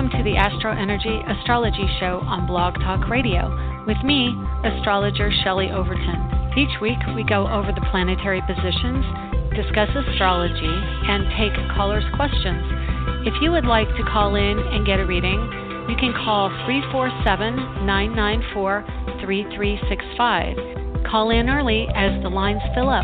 Welcome to the AstroEnergy Astrology Show on Blog Talk Radio with me, Astrologer Shelley Overton. Each week we go over the planetary positions, discuss astrology, and take callers' questions. If you would like to call in and get a reading, you can call 347-994-3365. Call in early as the lines fill up.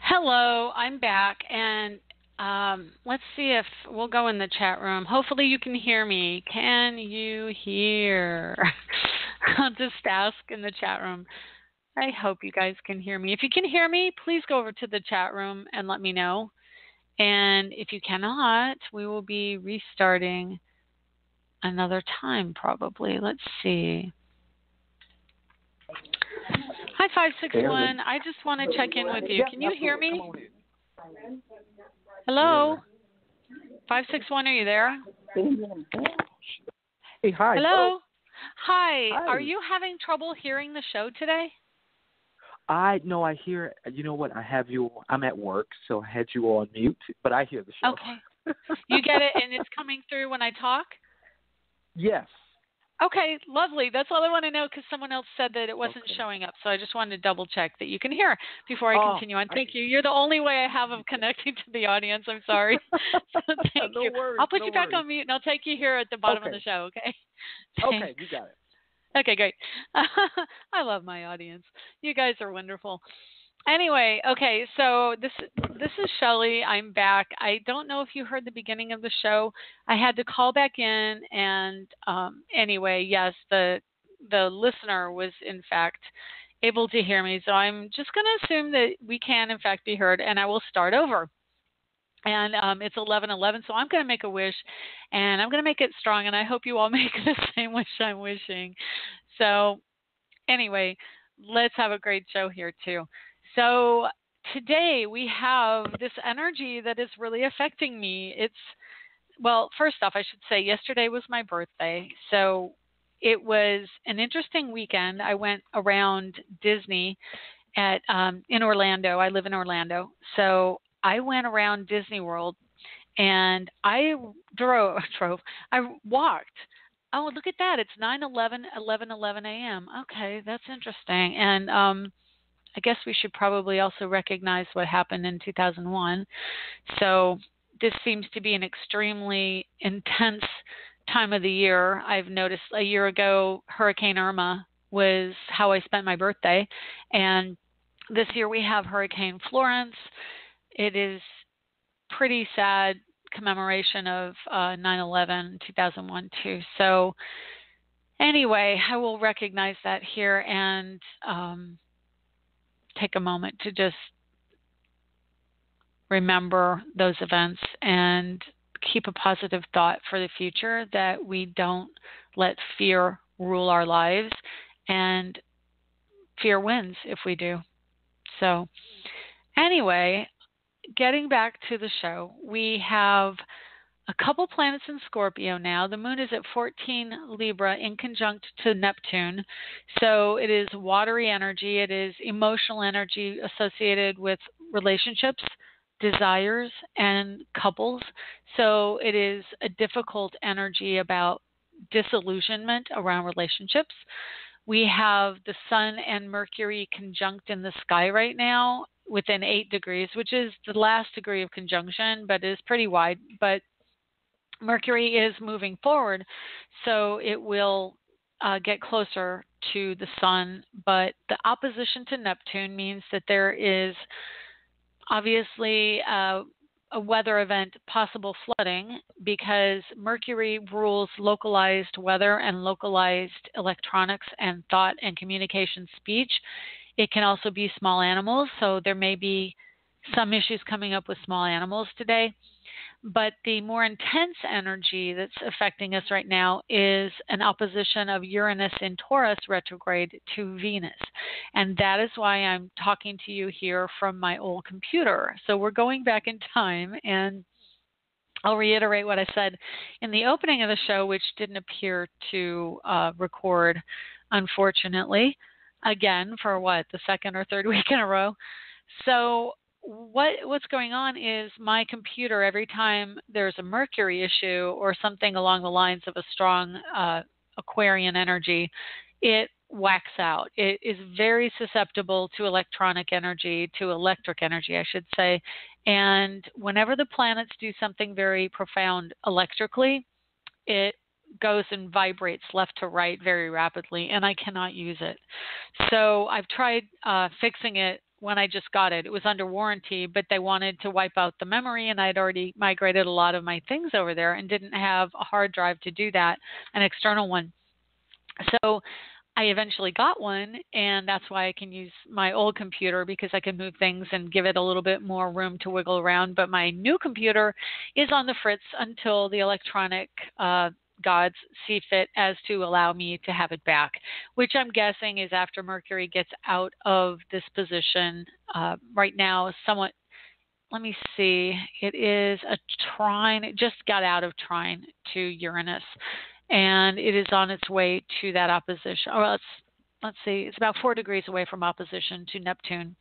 Hello, I'm back, and let's see if we'll go in the chat room. Hopefully you can hear me. Can you hear? I'll just ask in the chat room. I hope you guys can hear me. If you can hear me, please go over to the chat room and let me know. And if you cannot, we will be restarting another time probably. Let's see. Hi, 561. I just want to check in with you. Can you hear me? Hello? 561, are you there? Hey, hi. Hello? Hi. Are you having trouble hearing the show today? I hear, you know what, I'm at work, so I had you on mute, but I hear the show. Okay. You get it, and it's coming through when I talk? Yes. Okay, lovely. That's all I want to know because someone else said that it wasn't showing up. So I just wanted to double check that you can hear before I continue on. Thank you. You're the only way I have of connecting to the audience. I'm sorry. So thank you. Worries, I'll put you back on mute and I'll take you here at the bottom of the show, okay? Okay, you got it. Okay, great. I love my audience. You guys are wonderful. Anyway, okay, so this is Shelley. I'm back. I don't know if you heard the beginning of the show. I had to call back in, and anyway, yes, the listener was in fact able to hear me. So I'm just going to assume that we can in fact be heard, and I will start over. And it's 11:11, so I'm going to make a wish, and I'm going to make it strong, and I hope you all make the same wish I'm wishing. So anyway, let's have a great show here too. So today we have this energy that is really affecting me. Well, first off, I should say yesterday was my birthday. So it was an interesting weekend. I went around Disney in Orlando. I live in Orlando. So I went around Disney World and I walked. Oh, look at that. It's 11:11 a.m. Okay, that's interesting. And I guess we should probably also recognize what happened in 2001. So this seems to be an extremely intense time of the year. I've noticed a year ago, Hurricane Irma was how I spent my birthday. And this year we have Hurricane Florence. It is pretty sad commemoration of 9/11, 2001 too. So anyway, I will recognize that here and take a moment to just remember those events and keep a positive thought for the future, that we don't let fear rule our lives, and fear wins if we do. So anyway, getting back to the show, we have a couple planets in Scorpio now. The moon is at 14 Libra in conjunct to Neptune. So it is watery energy. It is emotional energy associated with relationships, desires, and couples. So it is a difficult energy about disillusionment around relationships. We have the Sun and Mercury conjunct in the sky right now within 8 degrees, which is the last degree of conjunction, but is pretty wide. But Mercury is moving forward, so it will get closer to the Sun. But the opposition to Neptune means that there is obviously a weather event, possible flooding, because Mercury rules localized weather and localized electronics and thought and communication speech. It can also be small animals, so there may be some issues coming up with small animals today. But the more intense energy that's affecting us right now is an opposition of Uranus in Taurus retrograde to Venus. And that is why I'm talking to you here from my old computer. So we're going back in time, and I'll reiterate what I said in the opening of the show, which didn't appear to record, unfortunately, again, for the second or third week in a row. So what's going on is my computer, every time there's a Mercury issue or something along the lines of a strong Aquarian energy, it whacks out. It is very susceptible to electronic energy, to electric energy, I should say. And whenever the planets do something very profound electrically, it goes and vibrates left to right very rapidly, and I cannot use it. So I've tried fixing it when I just got it. It was under warranty, but they wanted to wipe out the memory, and I'd already migrated a lot of my things over there and didn't have a hard drive to do that, an external one. So I eventually got one, and that's why I can use my old computer, because I can move things and give it a little bit more room to wiggle around. But my new computer is on the fritz until the electronic gods see fit as to allow me to have it back, which I'm guessing is after Mercury gets out of this position right now, somewhat. Let me see. It is a trine. It just got out of trine to Uranus, and it is on its way to that opposition. Or let's see. It's about 4 degrees away from opposition to Neptune.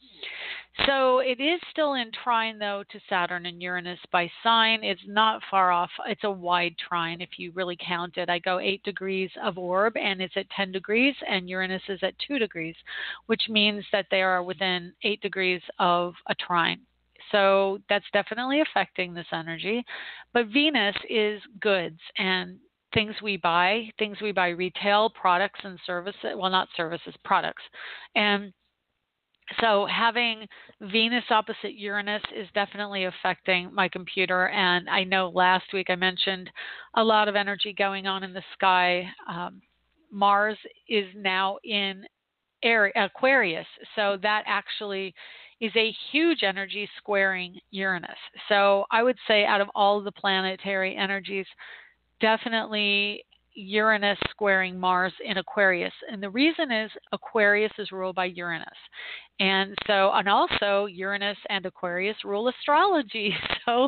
So it is still in trine, though, to Saturn and Uranus by sign. It's not far off. It's a wide trine if you really count it. I go 8 degrees of orb, and it's at 10 degrees, and Uranus is at 2 degrees, which means that they are within 8 degrees of a trine. So that's definitely affecting this energy. But Venus is goods and things we buy retail, products and services. Well, not services, products. And so having Venus opposite Uranus is definitely affecting my computer. And I know last week I mentioned a lot of energy going on in the sky. Mars is now in Aquarius. So that actually is a huge energy squaring Uranus. So I would say out of all of the planetary energies, definitely Uranus squaring Mars in Aquarius. And the reason is Aquarius is ruled by Uranus. And also Uranus and Aquarius rule astrology. So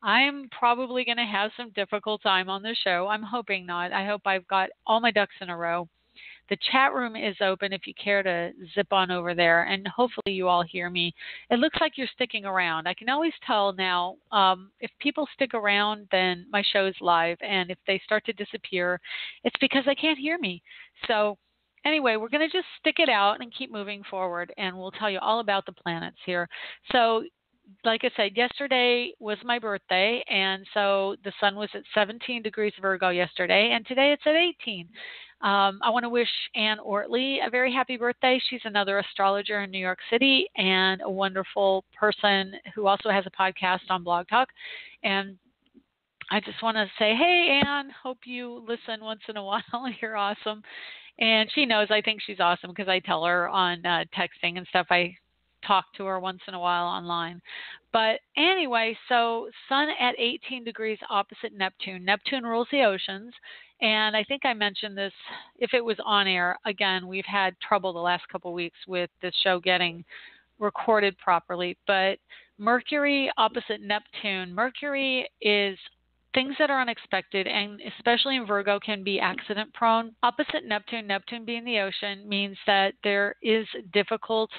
I'm probably going to have some difficult time on the show. I'm hoping not. I hope I've got all my ducks in a row. The chat room is open if you care to zip on over there, and hopefully you all hear me. It looks like you're sticking around. I can always tell now if people stick around, then my show is live, and if they start to disappear, it's because they can't hear me. So anyway, we're going to just stick it out and keep moving forward, and we'll tell you all about the planets here. So like I said, yesterday was my birthday, and so the sun was at 17 degrees Virgo yesterday, and today it's at 18. I want to wish Ann Ortley a very happy birthday. She's another astrologer in New York City and a wonderful person who also has a podcast on Blog Talk. And I just want to say, hey, Ann, hope you listen once in a while. You're awesome. And she knows I think she's awesome because I tell her on texting and stuff. I talk to her once in a while online. But anyway, so sun at 18 degrees opposite Neptune. Neptune rules the oceans. And I think I mentioned this if it was on air. Again, we've had trouble the last couple of weeks with this show getting recorded properly. But Mercury opposite Neptune. Mercury is things that are unexpected, and especially in Virgo can be accident prone. Opposite Neptune, Neptune being the ocean, means that there is difficult,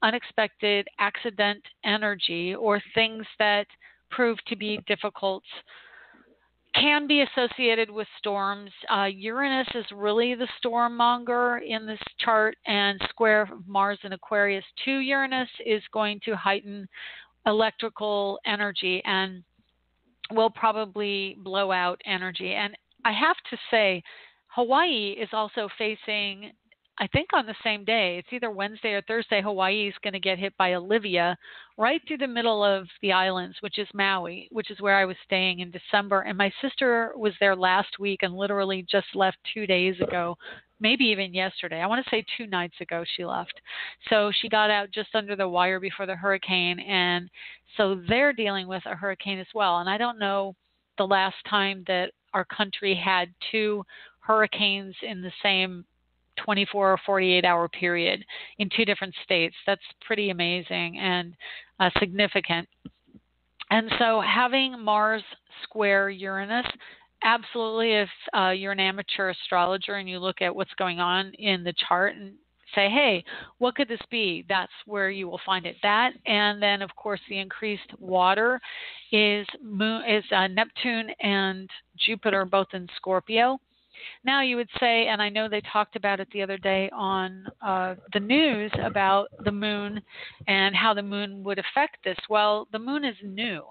unexpected accident energy or things that prove to be difficult can be associated with storms. Uranus is really the storm monger in this chart, and square Mars and Aquarius to Uranus is going to heighten electrical energy and will probably blow out energy. And I have to say, Hawaii is also facing, I think on the same day, it's either Wednesday or Thursday, Hawaii is going to get hit by Olivia right through the middle of the islands, which is Maui, which is where I was staying in December. And my sister was there last week and literally just left 2 days ago. maybe even yesterday. I want to say 2 nights ago she left. So she got out just under the wire before the hurricane, and so they're dealing with a hurricane as well. And I don't know the last time that our country had 2 hurricanes in the same 24 or 48 hour period in 2 different states. That's pretty amazing and significant. And so having Mars square Uranus, absolutely, if you're an amateur astrologer and you look at what's going on in the chart and say, hey, what could this be? That's where you will find it. That, and then, of course, the increased water is Neptune and Jupiter both in Scorpio. Now you would say, and I know they talked about it the other day on the news about the moon and how the moon would affect this. Well, the moon is new.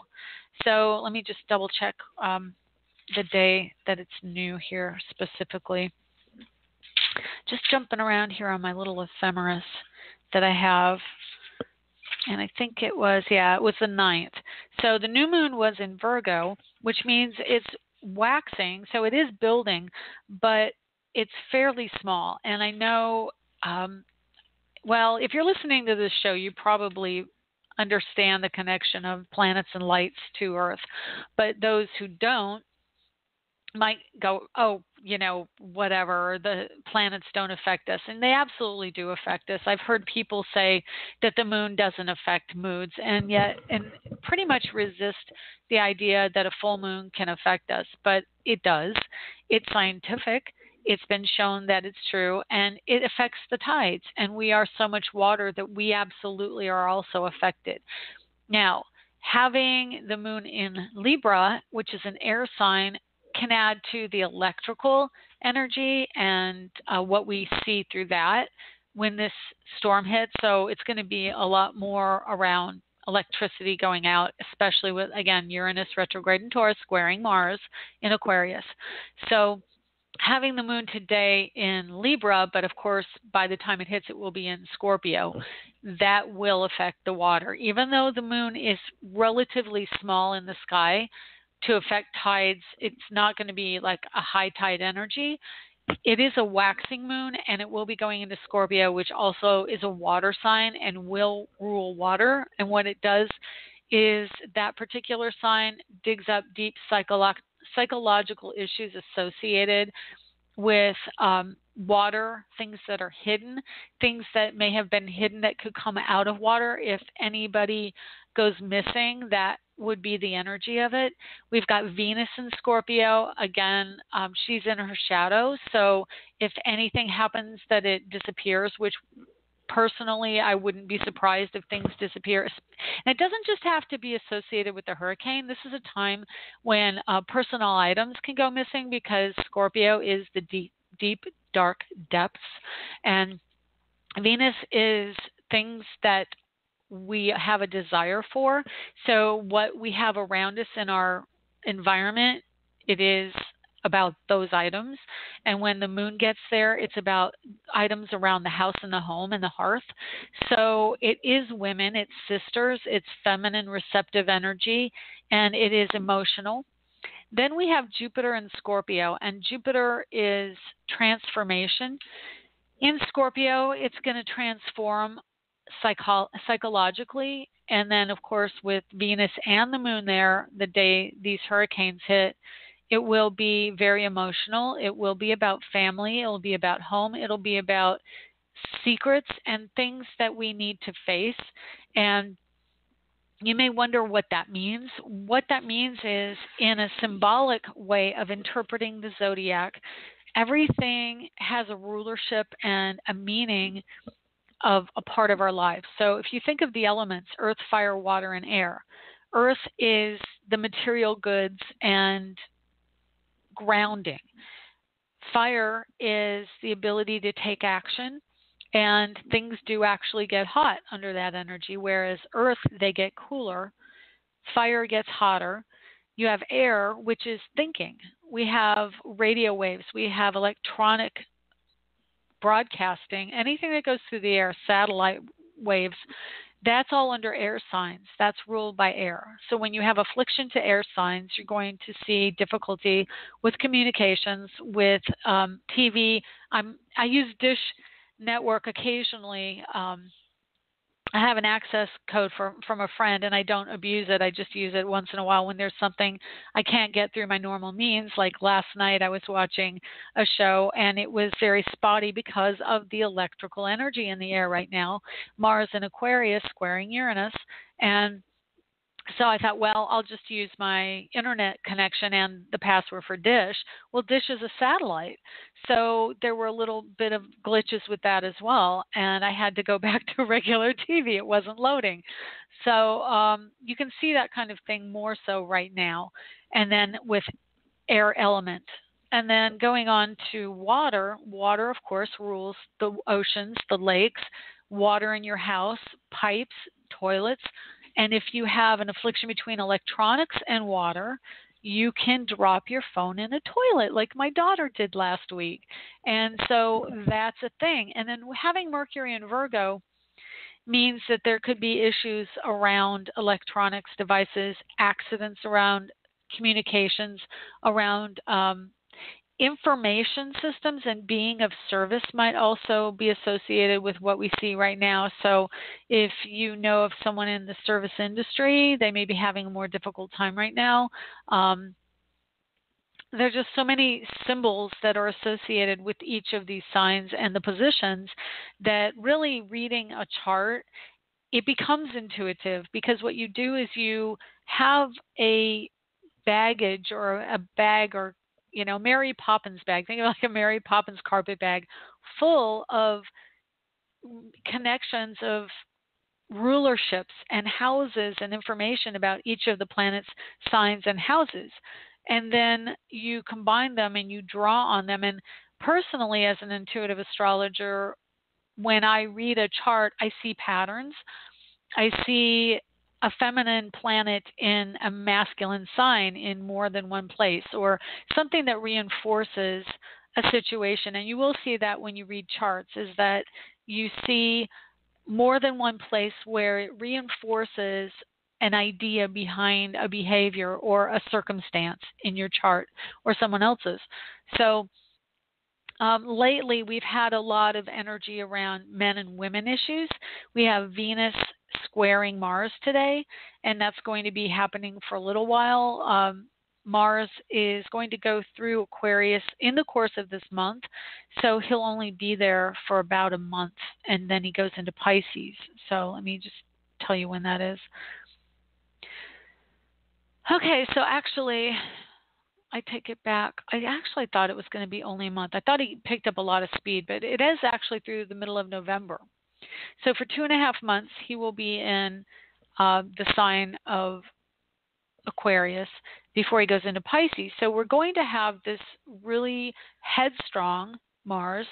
So let me just double check the day that it's new here specifically. Just jumping around here on my little ephemeris that I have. And I think it was the 9th. So the new moon was in Virgo, which means it's waxing, so it is building, but it's fairly small. And I know, well, if you're listening to this show, you probably understand the connection of planets and lights to Earth. But those who don't might go, oh, whatever, the planets don't affect us. And they absolutely do affect us. I've heard people say that the moon doesn't affect moods, and pretty much resist the idea that a full moon can affect us. But it does. It's scientific. It's been shown that it's true, and it affects the tides. And we are so much water that we absolutely are also affected. Now, having the moon in Libra, which is an air sign, can add to the electrical energy and what we see through that when this storm hits. So it's going to be a lot more around electricity going out, especially with, again, Uranus retrograde in Taurus squaring Mars in Aquarius. So having the moon today in Libra, but of course by the time it hits it will be in Scorpio, that will affect the water. Even though the moon is relatively small in the sky, to affect tides, it's not going to be like a high tide energy. It is a waxing moon, and it will be going into Scorpio, which also is a water sign and will rule water. And what it does is that particular sign digs up deep psychological issues associated with water, things that are hidden, things that may have been hidden that could come out of water. If anybody goes missing, that would be the energy of it. We've got Venus in Scorpio. Again, she's in her shadow. So if anything happens that it disappears, which personally I wouldn't be surprised if things disappear. And it doesn't just have to be associated with the hurricane. This is a time when personal items can go missing, because Scorpio is the deep, dark depths. And Venus is things that we have a desire for. So what we have around us in our environment, it is about those items. And when the moon gets there, it's about items around the house and the home and the hearth. So it is women, it's sisters, it's feminine receptive energy, and it is emotional. Then we have Jupiter in Scorpio, and Jupiter is transformation. In Scorpio, it's going to transform psychologically, and then of course with Venus and the moon there, the day these hurricanes hit, it will be very emotional. It will be about family. It will be about home. It'll be about secrets and things that we need to face. And you may wonder what that means. What that means is, in a symbolic way of interpreting the zodiac, everything has a rulership and a meaning of a part of our lives. So if you think of the elements, earth, fire, water, and air, earth is the material goods and grounding. Fire is the ability to take action, and things do actually get hot under that energy, whereas earth, they get cooler. Fire gets hotter. You have air, which is thinking. We have radio waves. We have electronic broadcasting. Anything that goes through the air, satellite waves, That's all under air signs. That's ruled by air. So when you have affliction to air signs, you're going to see difficulty with communications, with TV. I use Dish Network occasionally. I have an access code from a friend, and I don't abuse it. I just use it once in a while when there's something I can't get through my normal means. Like last night, I was watching a show, and it was very spotty because of the electrical energy in the air right now. Mars in Aquarius squaring Uranus, and so I thought, well, I'll just use my internet connection and the password for Dish. Well, Dish is a satellite, so there were a little bit of glitches with that as well, and I had to go back to regular TV. It wasn't loading. So you can see that kind of thing more so right now. And then with air element. And then going on to water, water, of course, rules the oceans, the lakes, water in your house, pipes, toilets. And if you have an affliction between electronics and water, you can drop your phone in a toilet like my daughter did last week. And so that's a thing. And then having Mercury in Virgo means that there could be issues around electronics devices, accidents around communications, around information systems, and being of service might also be associated with what we see right now. So if you know of someone in the service industry, they may be having a more difficult time right now. There are just so many symbols that are associated with each of these signs and the positions that really reading a chart, it becomes intuitive, because what you do is you have a baggage or a bag, or Mary Poppins bag. Think of it like a Mary Poppins carpet bag full of connections of rulerships and houses and information about each of the planets, signs, and houses. And then you combine them and you draw on them. And personally, as an intuitive astrologer, when I read a chart, I see patterns. I see a feminine planet in a masculine sign in more than one place, or something that reinforces a situation. And you will see that when you read charts, is that you see more than one place where it reinforces an idea behind a behavior or a circumstance in your chart or someone else's. So lately, we've had a lot of energy around men and women issues. We have Venus squaring Mars today, and that's going to be happening for a little while. Mars is going to go through Aquarius in the course of this month, so he'll only be there for about a month, and then he goes into Pisces. So let me just tell you when that is. Okay, so actually, I take it back. I actually thought it was going to be only a month. I thought he picked up a lot of speed, but it is actually through the middle of November. So for 2.5 months, he will be in the sign of Aquarius before he goes into Pisces. So we're going to have this really headstrong Mars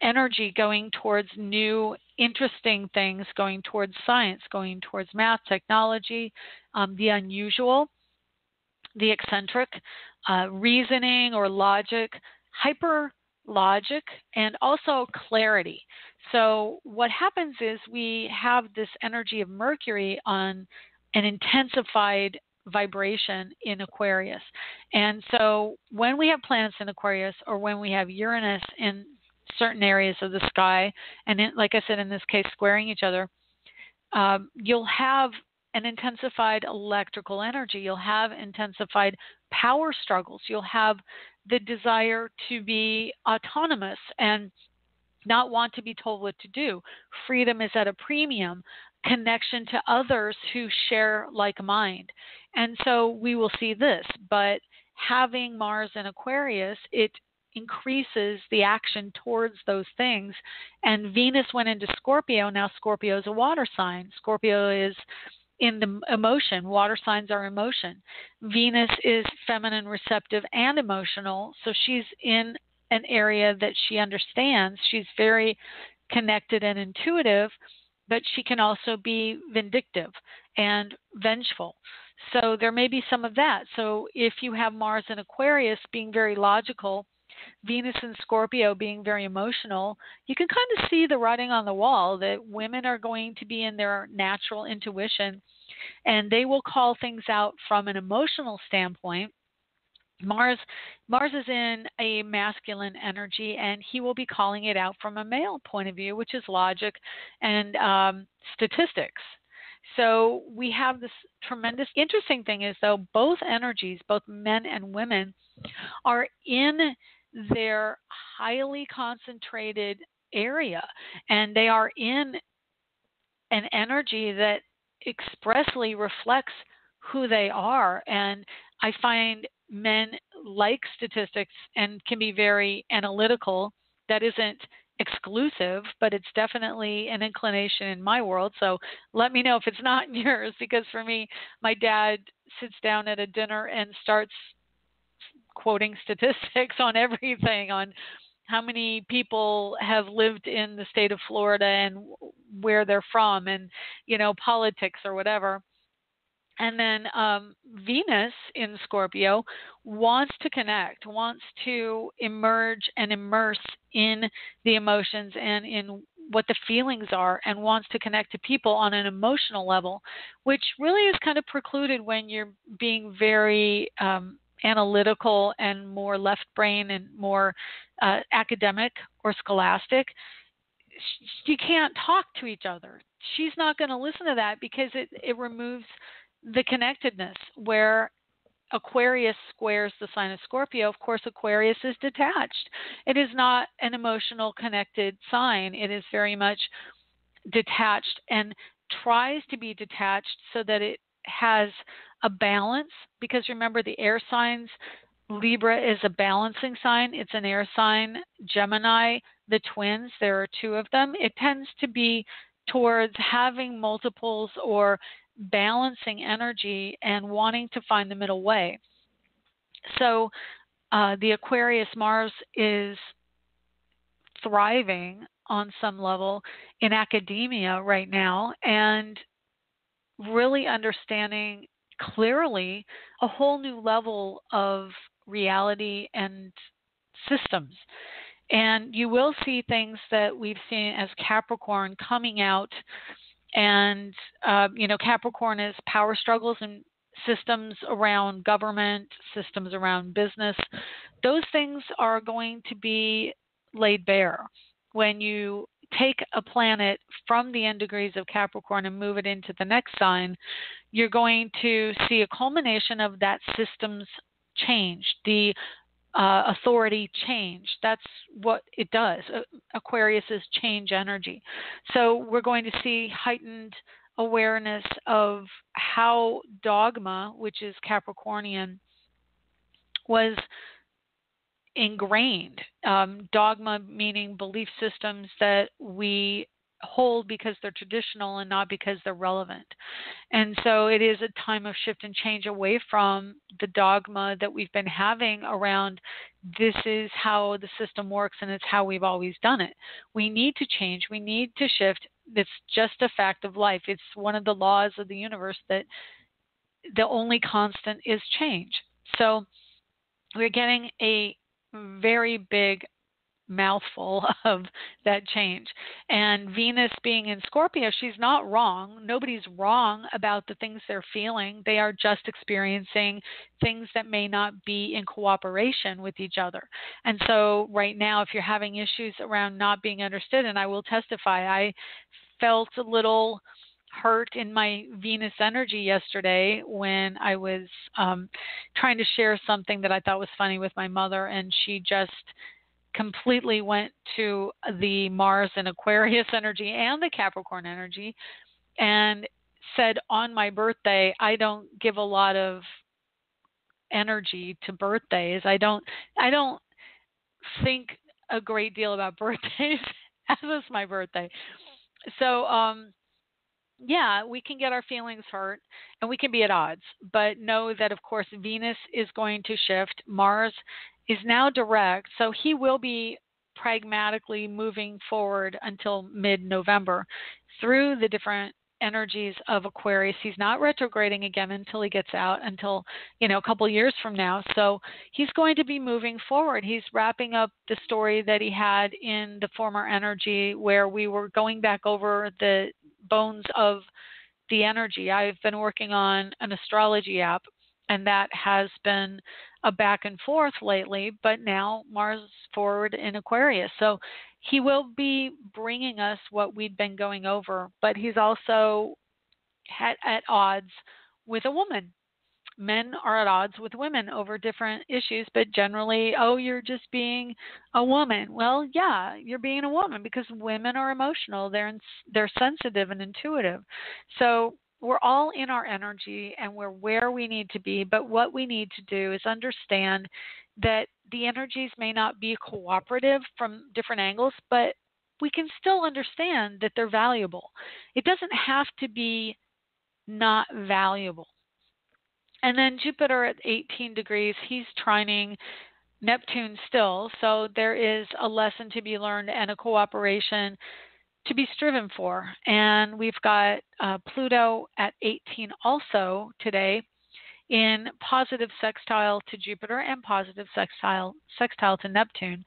energy going towards new, interesting things, going towards science, going towards math, technology, the unusual, the eccentric, reasoning or logic, hyper logic, and also clarity. So what happens is we have this energy of Mercury on an intensified vibration in Aquarius. And so when we have planets in Aquarius, or when we have Uranus in certain areas of the sky, and like I said, in this case, squaring each other, you'll have an intensified electrical energy. You'll have intensified power struggles. You'll have the desire to be autonomous and not want to be told what to do. Freedom is at a premium. Connection to others who share like mind. And so we will see this. But having Mars in Aquarius, it increases the action towards those things. And Venus went into Scorpio. Now Scorpio is a water sign. Scorpio is in the emotion. Water signs are emotion. Venus is feminine, receptive, and emotional. So she's in an area that she understands. She's very connected and intuitive, but she can also be vindictive and vengeful. So there may be some of that. So if you have Mars in Aquarius being very logical, Venus in Scorpio being very emotional, you can kind of see the writing on the wall that women are going to be in their natural intuition, and they will call things out from an emotional standpoint. Mars Mars is in a masculine energy, and he will be calling it out from a male point of view, which is logic and statistics. So we have this tremendous interesting thing is, though, both energies, both men and women, are in their highly concentrated area, and they are in an energy that expressly reflects who they are. And I find men like statistics and can be very analytical. That isn't exclusive, but it's definitely an inclination in my world. So let me know if it's not in yours, because for me, my dad sits down at a dinner and starts quoting statistics on everything, on how many people have lived in the state of Florida and where they're from, and politics or whatever. And then Venus in Scorpio wants to connect, wants to emerge and immerse in the emotions and in what the feelings are, and wants to connect to people on an emotional level, which really is kind of precluded when you're being very analytical and more left brain and more academic or scholastic. You can't talk to each other. She's not going to listen to that, because it removes the connectedness. Where Aquarius squares the sign of Scorpio, of course, Aquarius is detached. It is not an emotional connected sign. It is very much detached, and tries to be detached so that it has a balance. Because remember, the air signs, Libra is a balancing sign. It's an air sign. Gemini, the twins, there are two of them. It tends to be towards having multiples or balancing energy and wanting to find the middle way. So the Aquarius Mars is thriving on some level in academia right now, and really understanding clearly a whole new level of reality and systems. And you will see things that we've seen as Capricorn coming out. And, Capricorn is power struggles and systems around government, systems around business. Those things are going to be laid bare when you take a planet from the end degrees of Capricorn and move it into the next sign. You're going to see a culmination of that system's change, the authority change. That's what it does. Aquarius is change energy. So we're going to see heightened awareness of how dogma, which is Capricornian, was ingrained. Dogma meaning belief systems that we hold because they're traditional and not because they're relevant. And so it is a time of shift and change away from the dogma that we've been having around this is how the system works and it's how we've always done it. We need to change. We need to shift. It's just a fact of life. It's one of the laws of the universe that the only constant is change. So we're getting a very big mouthful of that change. And Venus being in Scorpio, she's not wrong. Nobody's wrong about the things they're feeling. They are just experiencing things that may not be in cooperation with each other. And so right now, if you're having issues around not being understood, and I will testify, I felt a little hurt in my Venus energy yesterday when I was trying to share something that I thought was funny with my mother, and she just completely went to the Mars and Aquarius energy and the Capricorn energy and said on my birthday, I don't give a lot of energy to birthdays. I don't think a great deal about birthdays as is my birthday. So, yeah, we can get our feelings hurt and we can be at odds, but know that, of course, Venus is going to shift. Mars is now direct, so he will be pragmatically moving forward until mid-November through the different energies of Aquarius. He's not retrograding again until he gets out, until, a couple years from now. So he's going to be moving forward. He's wrapping up the story that he had in the former energy, where we were going back over the bones of the energy. I've been working on an astrology app, and that has been a back and forth lately, but now Mars is forward in Aquarius. So he will be bringing us what we'd been going over, but he's also at odds with a woman. Men are at odds with women over different issues, but generally, you're just being a woman. Well, yeah, you're being a woman because women are emotional. They're sensitive and intuitive. So we're all in our energy and we're where we need to be, but what we need to do is understand that the energies may not be cooperative from different angles, but we can still understand that they're valuable. It doesn't have to be not valuable. And then Jupiter at 18 degrees, he's trining Neptune still, so there is a lesson to be learned and a cooperation to be striven for. And we've got Pluto at 18 also today, in positive sextile to Jupiter and positive sextile to Neptune.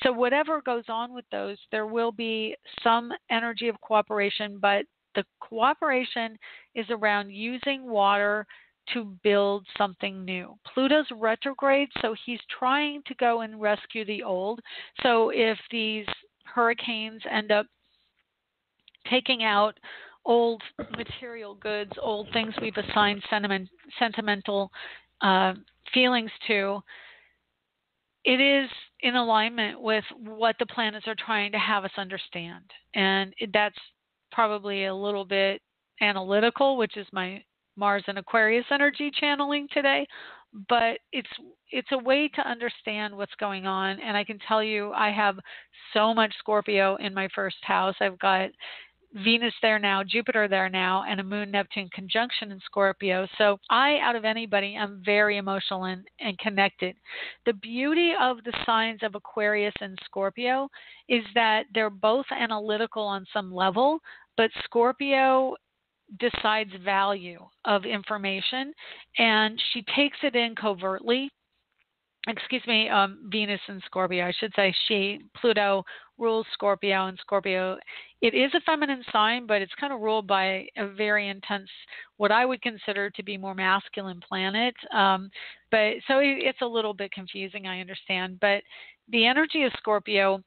So whatever goes on with those, there will be some energy of cooperation, but the cooperation is around using water to build something new. Pluto's retrograde, so he's trying to go and rescue the old. So if these hurricanes end up taking out old material goods, old things we've assigned sentimental feelings to, it is in alignment with what the planets are trying to have us understand. And that's probably a little bit analytical, which is my Mars and Aquarius energy channeling today, but it's a way to understand what's going on. And I can tell you, I have so much Scorpio in my first house. I've got Venus there now, Jupiter there now, and a Moon-Neptune conjunction in Scorpio. So I, out of anybody, am very emotional and connected. The beauty of the signs of Aquarius and Scorpio is that they're both analytical on some level, but Scorpio decides value of information, and she takes it in covertly. Venus and Scorpio, I should say. Pluto rules Scorpio, and Scorpio, it is a feminine sign, but it's kind of ruled by a very intense, what I would consider to be more masculine planet. But so it's a little bit confusing, I understand. But the energy of Scorpio,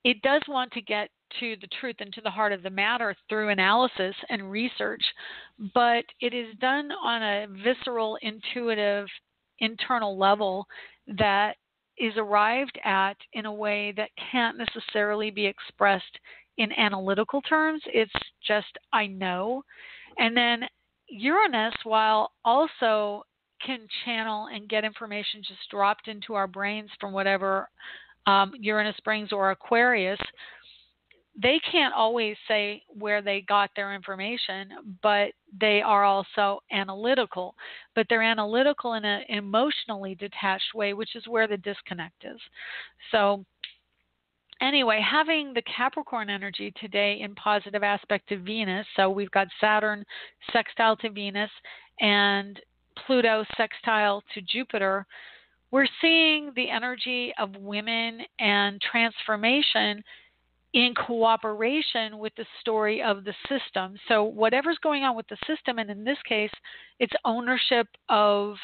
it does want to get to the truth and to the heart of the matter through analysis and research, but it is done on a visceral, intuitive, internal level that is arrived at in a way that can't necessarily be expressed in analytical terms. It's just, I know. And then Uranus, while also can channel and get information just dropped into our brains from whatever Uranus brings, or Aquarius, they can't always say where they got their information, but they are also analytical. But they're analytical in an emotionally detached way, which is where the disconnect is. So anyway, having the Capricorn energy today in positive aspect to Venus, so we've got Saturn sextile to Venus and Pluto sextile to Jupiter, we're seeing the energy of women and transformation in cooperation with the story of the system. So whatever's going on with the system, and in this case, it's ownership of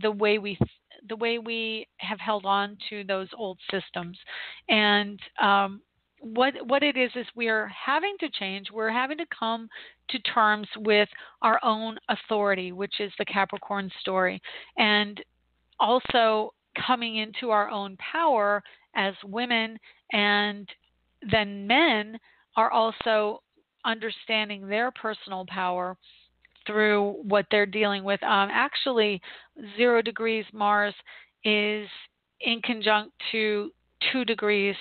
the way we have held on to those old systems. And what it is we're having to change. We're having to come to terms with our own authority, which is the Capricorn story, and also coming into our own power as women. And then men are also understanding their personal power through what they're dealing with. Actually, 0 degrees Mars is in conjunct to 2 degrees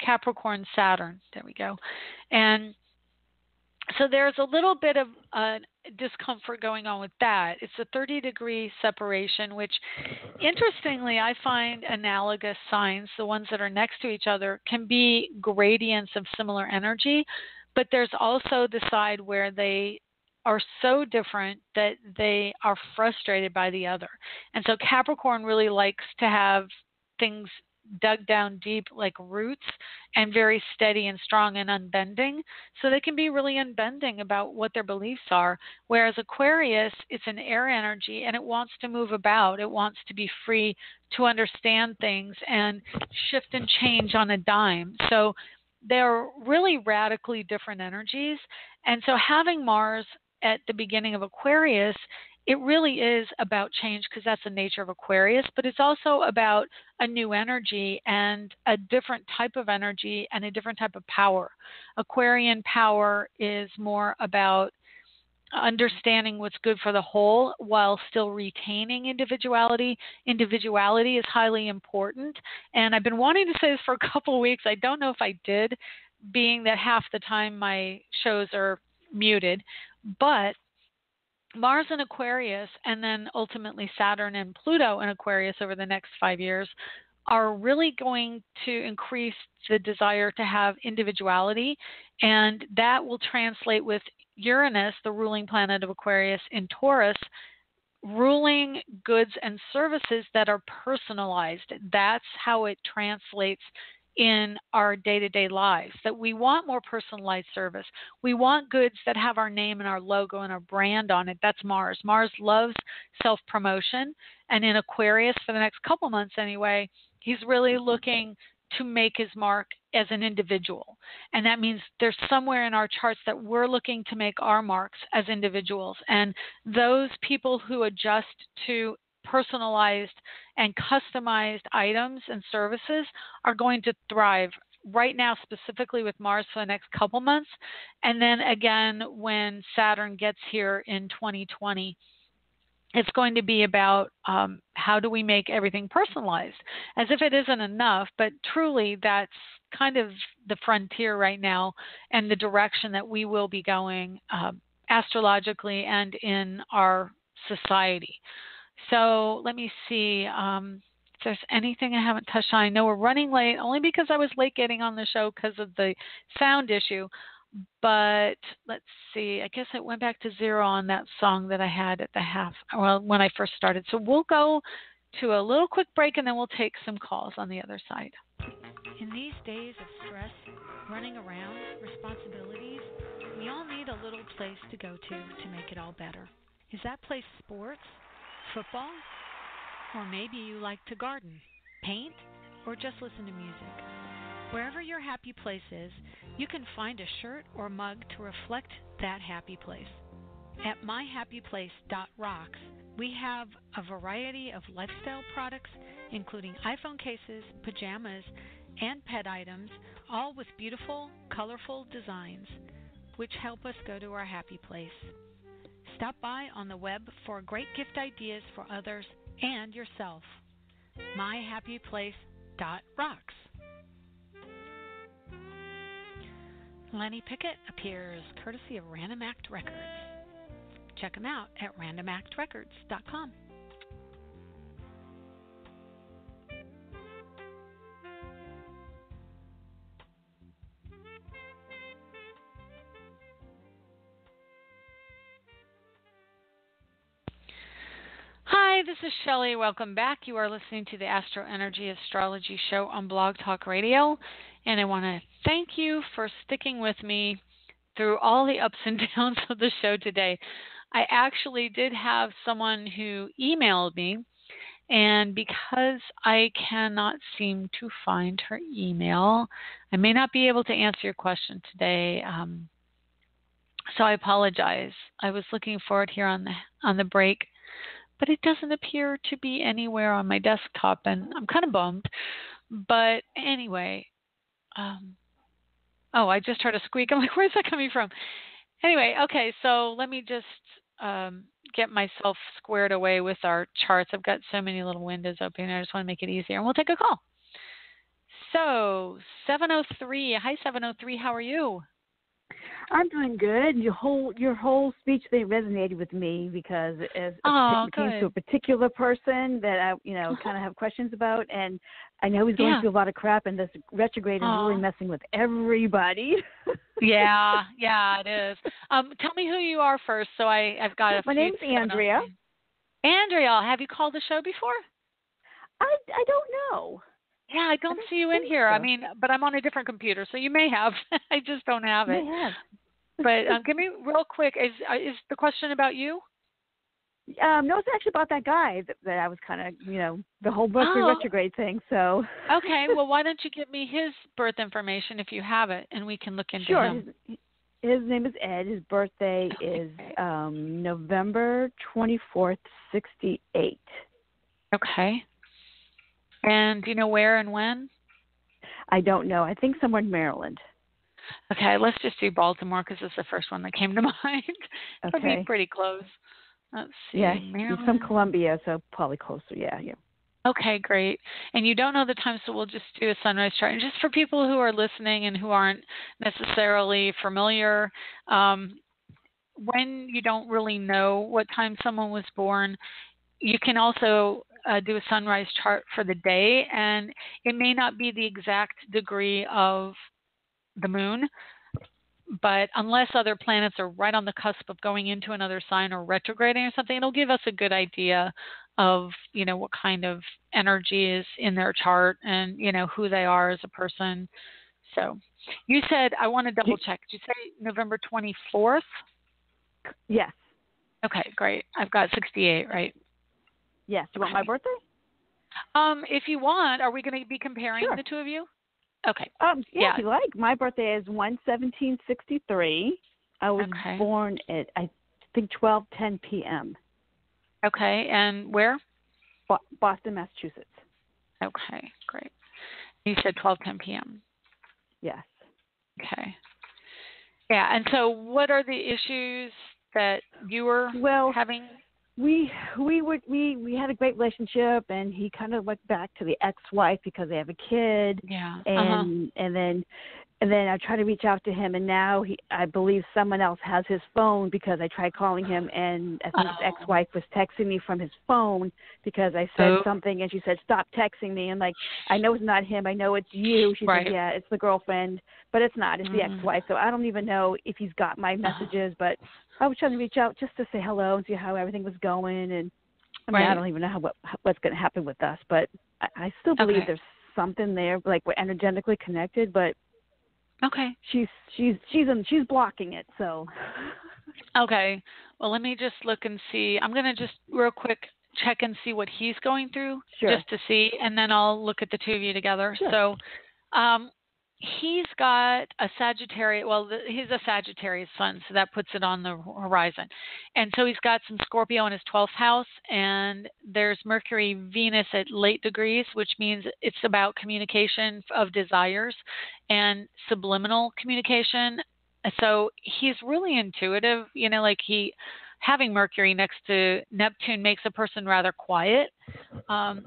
Capricorn Saturn. There we go. And so there's a little bit of discomfort going on with that. It's a 30-degree separation, which interestingly I find analogous signs, the ones that are next to each other, can be gradients of similar energy, But there's also the side where they are so different that they are frustrated by the other. And so Capricorn really likes to have things dug down deep like roots and very steady and strong and unbending. So they can be really unbending about what their beliefs are. Whereas Aquarius, it's an air energy and it wants to move about. It wants to be free to understand things and shift and change on a dime. So they're really radically different energies. And so having Mars at the beginning of Aquarius, it really is about change because that's the nature of Aquarius, but it's also about a new energy and a different type of energy and a different type of power. Aquarian power is more about understanding what's good for the whole while still retaining individuality. Individuality is highly important. And I've been wanting to say this for a couple of weeks. I don't know if I did, being that half the time my shows are muted. But Mars in Aquarius and then ultimately Saturn and Pluto in Aquarius over the next 5 years are really going to increase the desire to have individuality, and that will translate with Uranus, the ruling planet of Aquarius, in Taurus, ruling goods and services that are personalized. That's how it translates in our day-to-day lives, that we want more personalized service. We want goods that have our name and our logo and our brand on it. That's Mars. Mars loves self-promotion, and in Aquarius, for the next couple months anyway, he's really looking to make his mark as an individual. And that means there's somewhere in our charts that we're looking to make our marks as individuals. And those people who adjust to personalized and customized items and services are going to thrive right now, specifically with Mars for the next couple months. And then again, when Saturn gets here in 2020, it's going to be about how do we make everything personalized, as if it isn't enough, but truly that's kind of the frontier right now and the direction that we will be going astrologically and in our society. So let me see if there's anything I haven't touched on. I know we're running late only because I was late getting on the show because of the sound issue. But let's see. I guess it went back to 0 on that song that I had at the when I first started. So we'll go to a little quick break and then we'll take some calls on the other side. In these days of stress, running around, responsibilities, we all need a little place to go to make it all better. Is that place sports? Football? Or maybe you like to garden, paint, or just listen to music. Wherever your happy place is, you can find a shirt or mug to reflect that happy place. At myhappyplace.rocks, we have a variety of lifestyle products, including iPhone cases, pajamas, and pet items, all with beautiful, colorful designs, which help us go to our happy place. Stop by on the web for great gift ideas for others and yourself. myhappyplace.rocks. Lenny Pickett appears courtesy of Random Act Records. Check them out at randomactrecords.com. Hi, this is Shelley. Welcome back. You are listening to the AstroEnergy Astrology Show on Blog Talk Radio, and I want to thank you for sticking with me through all the ups and downs of the show today. I actually did have someone who emailed me, and because I cannot seem to find her email, I may not be able to answer your question today. So I apologize. I was looking for it here on the break, but it doesn't appear to be anywhere on my desktop, and I'm kind of bummed. But anyway, I just heard a squeak. I'm like, where's that coming from? Anyway, okay, so let me just get myself squared away with our charts. I've got so many little windows open. I just want to make it easier, and we'll take a call. So 703. Hi, 703. How are you? I'm doing good. Your whole speech they resonated with me because as it pertains to a particular person that I kind of have questions about, and I know he's going through a lot of crap, and this retrograde is really messing with everybody. Yeah, it is. Tell me who you are first, so I've got a My few. name's Andrea. Andrea, have you called the show before? I don't know. Yeah, I don't see you in here. So. I mean, but I'm on a different computer, so you may have. I just don't have it. May have. But give me real quick. Is the question about you? No, it's actually about that guy that I was kind of, the whole Mercury retrograde thing. So. Okay. Well, why don't you give me his birth information if you have it, and we can look into him. Sure. His name is Ed. His birthday is November 24th, 68. Okay. And do you know where and when? I don't know. I think somewhere in Maryland. Okay, let's just do Baltimore because it's the first one that came to mind. It'll be pretty close. Let's see. Yeah, Maryland. he's from Columbia, so probably closer. Yeah. Okay, great. And you don't know the time, so we'll just do a sunrise chart. And just for people who are listening and who aren't necessarily familiar, when you don't really know what time someone was born, you can also do a sunrise chart for the day, and it may not be the exact degree of the moon, but unless other planets are right on the cusp of going into another sign or retrograding or something, it'll give us a good idea of, what kind of energy is in their chart and, who they are as a person. So you said, I want to double check. Did you say November 24th? Yes. Okay, great. I've got 68, right? Yes. Do you want my birthday? If you want, are we going to be comparing the two of you? Okay. Yeah, if you like. My birthday is 1/17/63. I was born at, I think, 12:10 p.m. Okay, and where? Boston, Massachusetts. Okay, great. You said 12:10 p.m. Yes. Okay. Yeah, and so what are the issues that you were having? We had a great relationship, and he kind of went back to the ex-wife because they have a kid. Yeah. And then I tried to reach out to him, and now I believe someone else has his phone because I tried calling him, and I think his ex-wife was texting me from his phone because I said something, and she said, "Stop texting me." And I know it's not him. I know it's you. She said, "Yeah, it's the girlfriend," but it's not. It's the ex-wife. So I don't even know if he's got my messages, but I was trying to reach out just to say hello and see how everything was going. And I mean, I don't even know what's going to happen with us, but I still believe there's something there, like we're energetically connected, but. Okay. She's blocking it, so. Okay. Well, let me just look and see. I'm going to just real quick check and see what he's going through, just to see, and then I'll look at the two of you together. Sure. So, he's got a Sagittarius. Well, he's a Sagittarius sun, so that puts it on the horizon. And so he's got some Scorpio in his 12th house, and there's Mercury, Venus at late degrees, which means it's about communication of desires and subliminal communication. So he's really intuitive, having Mercury next to Neptune makes a person rather quiet. And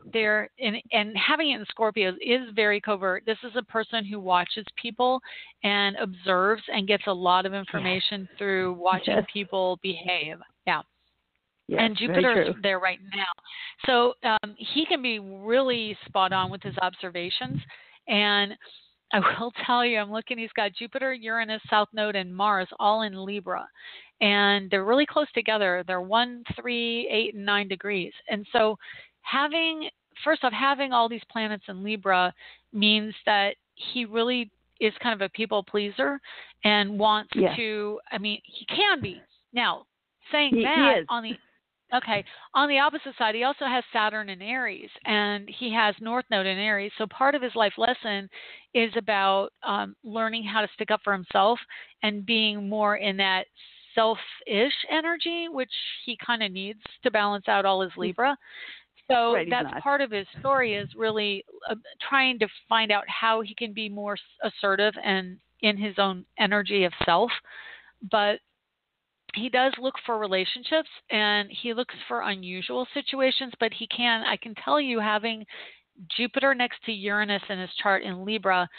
having it in Scorpio is very covert. This is a person who watches people and observes and gets a lot of information through watching people behave. Yeah. Yes, and Jupiter's there right now. So he can be really spot on with his observations. And I will tell you, I'm looking, he's got Jupiter, Uranus, South Node, and Mars all in Libra. And they're really close together. They're 1, 3, 8, and 9 degrees. And so having all these planets in Libra means that he really is kind of a people pleaser and wants to, he can be. Now, saying that, on the opposite side, he also has Saturn in Aries, and he has North Node in Aries. So part of his life lesson is about learning how to stick up for himself and being more in that selfish energy, which he kind of needs to balance out all his Libra. So that's part of his story, is really trying to find out how he can be more assertive and in his own energy of self. But he does look for relationships, and he looks for unusual situations, but I can tell you, having Jupiter next to Uranus in his chart in Libra,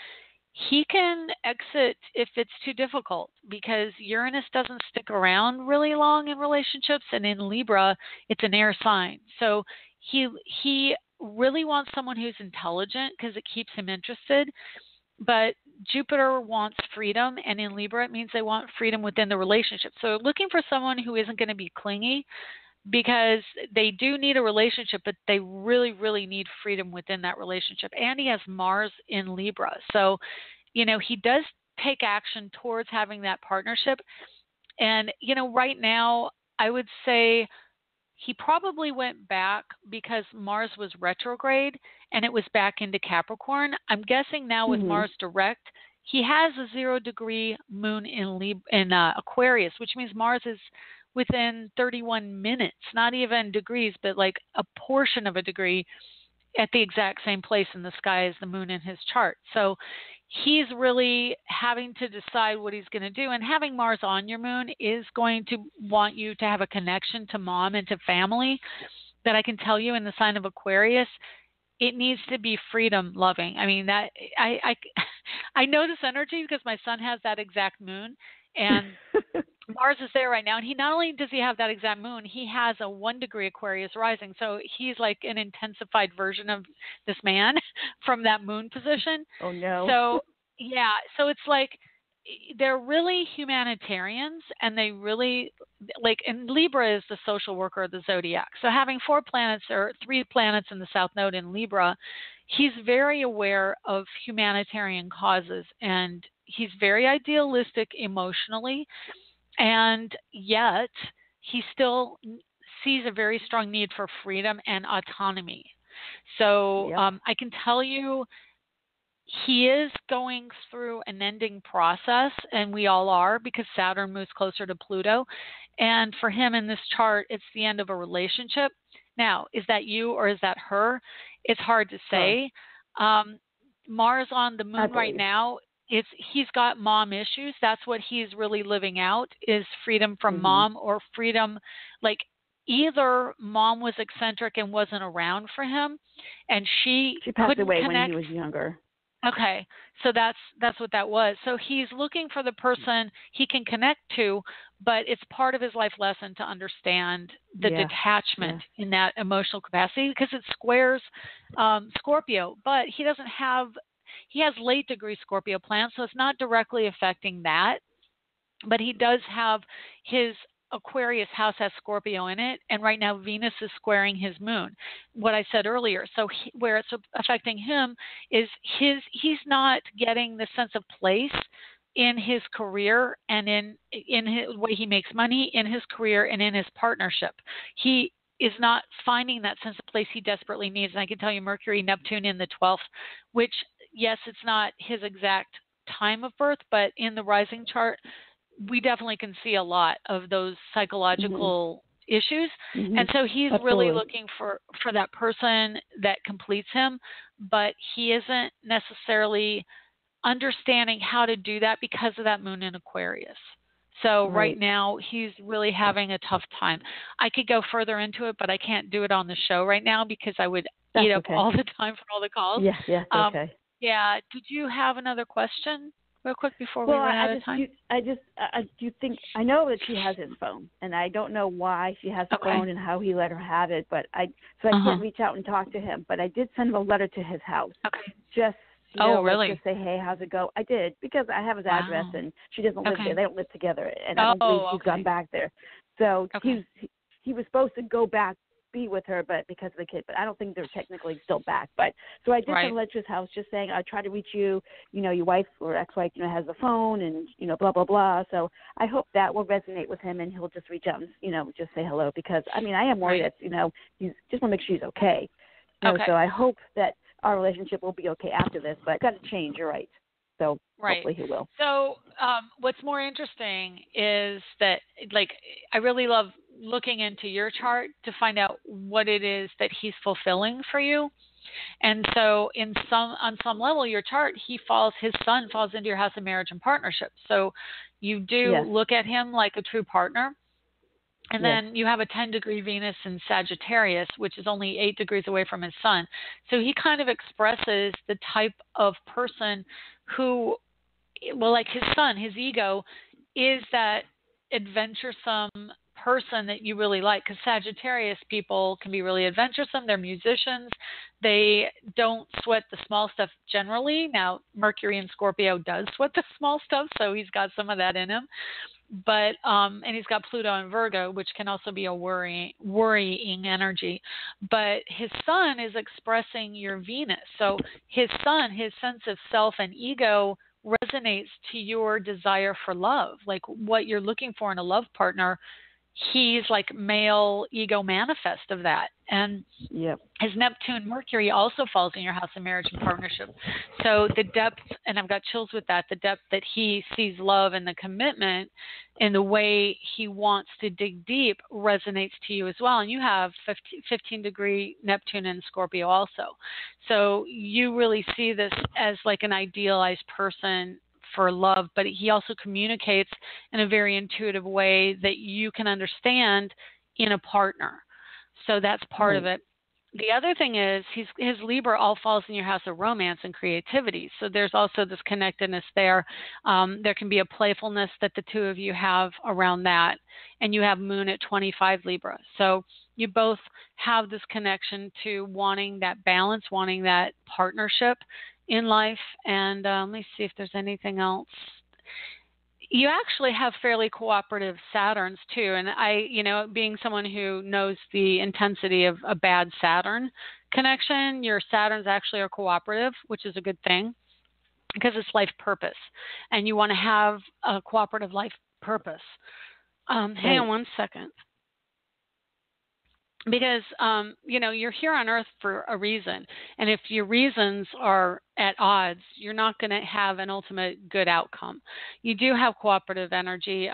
he can exit if it's too difficult, because Uranus doesn't stick around really long in relationships, and in Libra it's an air sign. So he really wants someone who's intelligent because it keeps him interested, but Jupiter wants freedom, and in Libra it means they want freedom within the relationship. So looking for someone who isn't going to be clingy, because they do need a relationship, but they really, really need freedom within that relationship. And he has Mars in Libra. So, he does take action towards having that partnership. And, right now, I would say he probably went back because Mars was retrograde and it was back into Capricorn. I'm guessing now with Mars direct, he has a 0-degree moon in Aquarius, which means Mars is within 31 minutes, not even degrees, but like a portion of a degree at the exact same place in the sky as the moon in his chart. So he's really having to decide what he's going to do. And having Mars on your moon is going to want you to have a connection to mom and to family that I can tell you in the sign of Aquarius. It needs to be freedom loving. I mean, that I know this energy because my son has that exact moon, and Mars is there right now. And he not only does he have that exact moon, he has a 1-degree Aquarius rising. So he's like an intensified version of this man from that moon position. Oh no. So yeah, so it's like they're really humanitarians, and they really and Libra is the social worker of the zodiac. So having 4 planets or 3 planets in the South Node in Libra, he's very aware of humanitarian causes, and he's very idealistic emotionally, and yet he still sees a very strong need for freedom and autonomy. So I can tell you, he is going through an ending process, and we all are, because Saturn moves closer to Pluto. And for him in this chart, it's the end of a relationship. Now, is that you or is that her? It's hard to say. Mars on the moon right now, he's got mom issues. That's what he's really living out, is freedom from mom, or freedom, like either mom was eccentric and wasn't around for him, and she passed away connect. when he was younger. Okay, so that's what that was. So he's looking for the person he can connect to, but it's part of his life lesson to understand the detachment in that emotional capacity, because it squares Scorpio, but he has late degree Scorpio planets, so it's not directly affecting that, but he does have his Aquarius house has Scorpio in it, and right now Venus is squaring his moon. What I said earlier. So where it's affecting him is he's not getting the sense of place in his career, and in his way he makes money, in his career, and in his partnership. He is not finding that sense of place he desperately needs. And I can tell you Mercury, Neptune in the 12th, which, yes, it's not his exact time of birth, but in the rising chart, we definitely can see a lot of those psychological issues. And so he's really looking for that person that completes him, but he isn't necessarily understanding how to do that because of that moon in Aquarius. So right now he's really having a tough time. I could go further into it, but I can't do it on the show right now because I would eat up all the time for all the calls. Yeah, okay. Yeah. Did you have another question? Real quick before we run out of time. I do think I know that she has his phone, and I don't know why she has the phone and how he let her have it, but I can't reach out and talk to him. But I did send him a letter to his house. Okay. Just really? Just say, hey, how's it go? I did, because I have his address, and she doesn't live there. They don't live together, and I don't believe she's gone back there. So he was supposed to go back, be with her, but because of the kid, but I don't think they're technically still back. But so I did send a letter to his house just saying, I try to reach you, your wife or ex-wife, has the phone, and, blah, blah, blah. So I hope that will resonate with him, and he'll just reach out and, just say hello, because, I am worried that, he's just want to make sure he's okay. So I hope that our relationship will be okay after this, but it's got to change, you're right. So hopefully he will. So what's more interesting is that, I really love looking into your chart to find out what it is that he's fulfilling for you. And so on some level, your chart, his son falls into your house of marriage and partnership. So you do look at him like a true partner. And Yes. then you have a 10-degree Venus in Sagittarius, which is only 8 degrees away from his sun. So he kind of expresses the type of person who, well, like his sun, his ego, is that adventuresome person that you really like. Because Sagittarius people can be really adventuresome. They're musicians. They don't sweat the small stuff generally. Now, Mercury in Scorpio does sweat the small stuff, so he's got some of that in him. But and he's got Pluto in Virgo, which can also be a worrying energy. But his sun is expressing your Venus. So his sun, his sense of self and ego resonates to your desire for love, like what you're looking for in a love partner. He's like male ego manifest of that. And Yep. his Neptune Mercury also falls in your house of marriage and partnership. So the depth, and I've got chills with that, the depth that he sees love and the commitment and the way he wants to dig deep resonates to you as well. And you have 15-degree Neptune in Scorpio also. So you really see this as like an idealized person for love, but he also communicates in a very intuitive way that you can understand in a partner. So that's part of it. The other thing is his Libra all falls in your house of romance and creativity. So there's also this connectedness there. There can be a playfulness that the two of you have around that. And you have Moon at 25 Libra. So you both have this connection to wanting that balance, wanting that partnership in life. And let me see if there's anything else. You actually have fairly cooperative Saturns too. And I, being someone who knows the intensity of a bad Saturn connection, your Saturns actually are cooperative, which is a good thing because it's life purpose. And you want to have a cooperative life purpose. Hang on one second. Because, you're here on Earth for a reason. And if your reasons are at odds, you're not going to have an ultimate good outcome. You do have cooperative energy.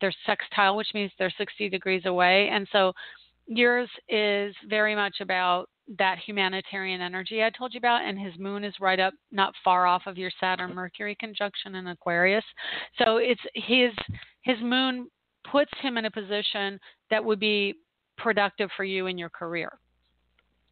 They're sextile, which means they're 60 degrees away. And so yours is very much about that humanitarian energy I told you about. And his moon is right up, not far off of your Saturn-Mercury conjunction in Aquarius. So it's his moon puts him in a position that would be productive for you in your career.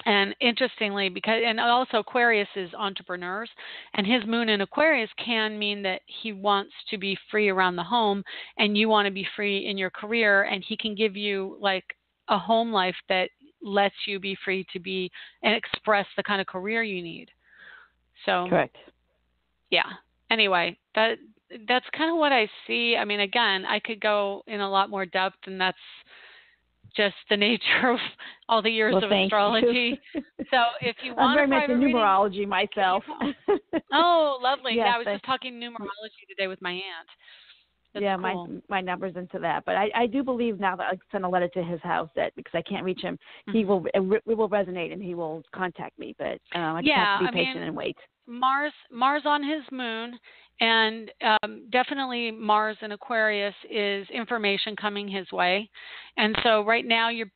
And interestingly, and also Aquarius is entrepreneurs, and his moon in Aquarius can mean that he wants to be free around the home and you want to be free in your career, and he can give you like a home life that lets you be free to be and express the kind of career you need. So correct. Yeah. Anyway, that's kind of what I see. I mean, again, I could go in a lot more depth, and that's just the nature of all the years of astrology. So if you want I'm very much into numerology myself. Oh, lovely. Yes, yeah, I was just talking numerology today with my aunt. That's cool. my number's into that. But I do believe now that I sent a letter to his house that because I can't reach him, we will resonate and he will contact me. But I just have to be patient and wait. Mars on his moon, and definitely Mars in Aquarius is information coming his way. And so right now your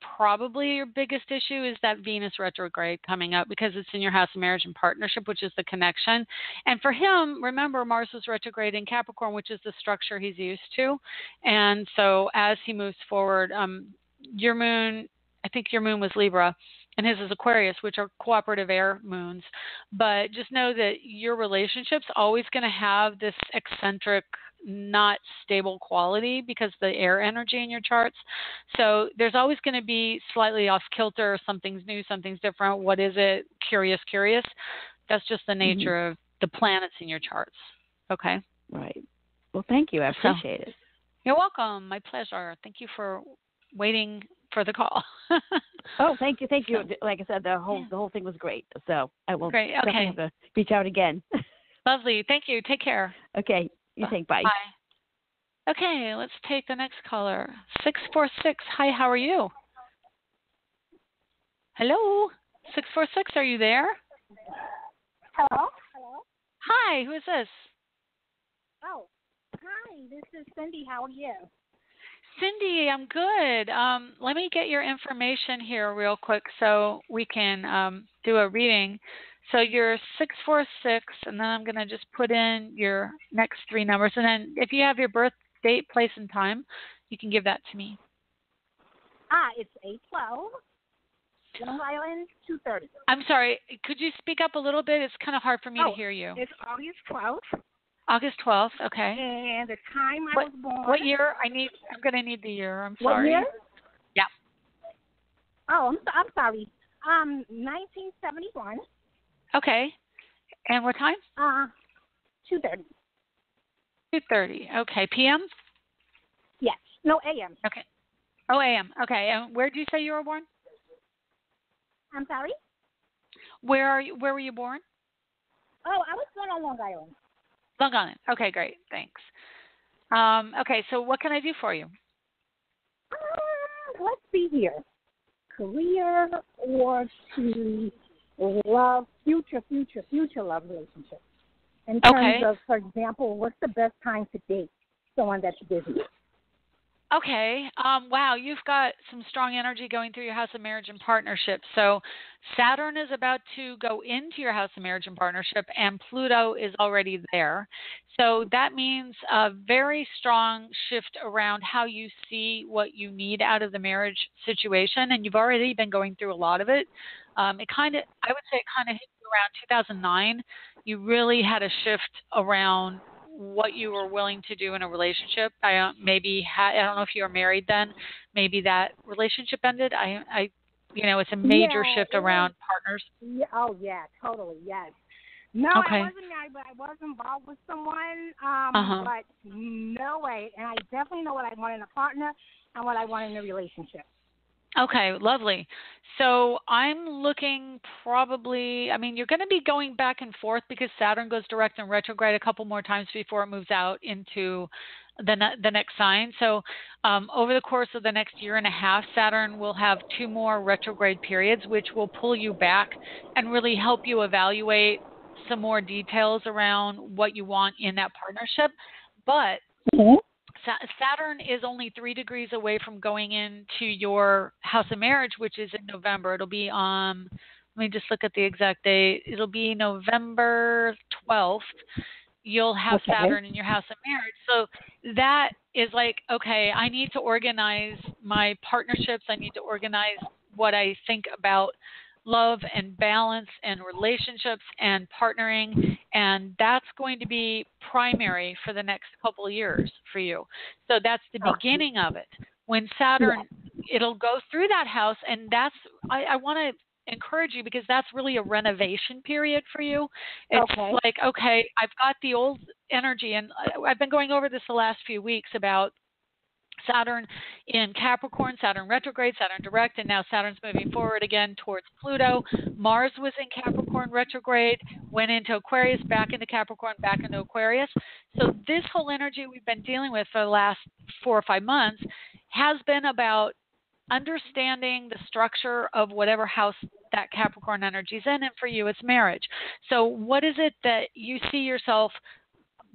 biggest issue is that Venus retrograde coming up because it's in your house of marriage and partnership, which is the connection. And for him, remember, Mars was retrograde in Capricorn, which is the structure he's used to. And so as he moves forward, your moon, I think your moon was Libra, and his is Aquarius, which are cooperative air moons. But just know that your relationship's always going to have this eccentric, not stable quality because the air energy in your charts. So there's always going to be slightly off kilter. Something's new, something's different. What is it? Curious. That's just the nature of the planets in your charts. Okay? Right. Well, thank you. I appreciate it. You're welcome. My pleasure. Thank you for waiting for the call. Oh, thank you. So, like I said, the whole thing was great. So I will definitely have to reach out again. Lovely. Thank you. Take care. Okay. You take bye. Bye. Okay, let's take the next caller. 646. Hi, how are you? Hello? 646, are you there? Hello? Hi, who is this? Oh, hi, this is Cindy. How are you? Cindy, I'm good. Let me get your information here real quick so we can do a reading. So you're 646, and then I'm going to just put in your next three numbers. And then if you have your birth date, place, and time, you can give that to me. It's 812, Long Island, 230. I'm sorry. Could you speak up a little bit? It's kind of hard for me to hear you. It's August 12th. August 12th. Okay. And the time I was born. What year? I'm going to need the year. I'm What sorry. year? Yeah. Oh, I'm sorry. 1971. Okay. And what time? 2:30. 2:30. Okay. PM? Yes. No, AM. Okay. Oh, AM. Okay. And where did you say you were born? I'm sorry? Where were you born? Oh, I was born on Long Island. Long Island. Okay, great. Thanks. Okay, so what can I do for you? Let's see here. Career or to love, future love relationship. In terms of, for example, what's the best time to date someone that's busy? Okay. Wow, you've got some strong energy going through your house of marriage and partnership. So Saturn is about to go into your house of marriage and partnership, and Pluto is already there. So that means a very strong shift around how you see what you need out of the marriage situation, and you've already been going through a lot of it. I would say it kind of hit you around 2009. You really had a shift around what you were willing to do in a relationship. I don't know if you were married then. Maybe that relationship ended. It's a major shift around partners. Yeah, yeah, totally, yes. No, okay. I wasn't married, but I was involved with someone. But no way. And I definitely know what I want in a partner and what I want in a relationship. Okay, lovely. So I'm looking you're going to be going back and forth because Saturn goes direct and retrograde a couple more times before it moves out into the next sign. So over the course of the next year and a half, Saturn will have 2 more retrograde periods, which will pull you back and really help you evaluate some more details around what you want in that partnership. But Saturn is only 3 degrees away from going into your house of marriage, which is in November. It'll be let me just look at the exact date. It'll be November 12th. You'll have Saturn in your house of marriage. So that is like, okay, I need to organize my partnerships. I need to organize what I think about love and balance and relationships and partnering, and that's going to be primary for the next couple of years for you. So that's the beginning of it. When Saturn, it'll go through that house, and I want to encourage you because that's really a renovation period for you. It's like, okay, I've got the old energy, and I've been going over this the last few weeks about Saturn in Capricorn, Saturn retrograde, Saturn direct, and now Saturn's moving forward again towards Pluto. Mars was in Capricorn retrograde, went into Aquarius, back into Capricorn, back into Aquarius. So this whole energy we've been dealing with for the last 4 or 5 months has been about understanding the structure of whatever house that Capricorn energy is in, and for you it's marriage. So what is it that you see yourself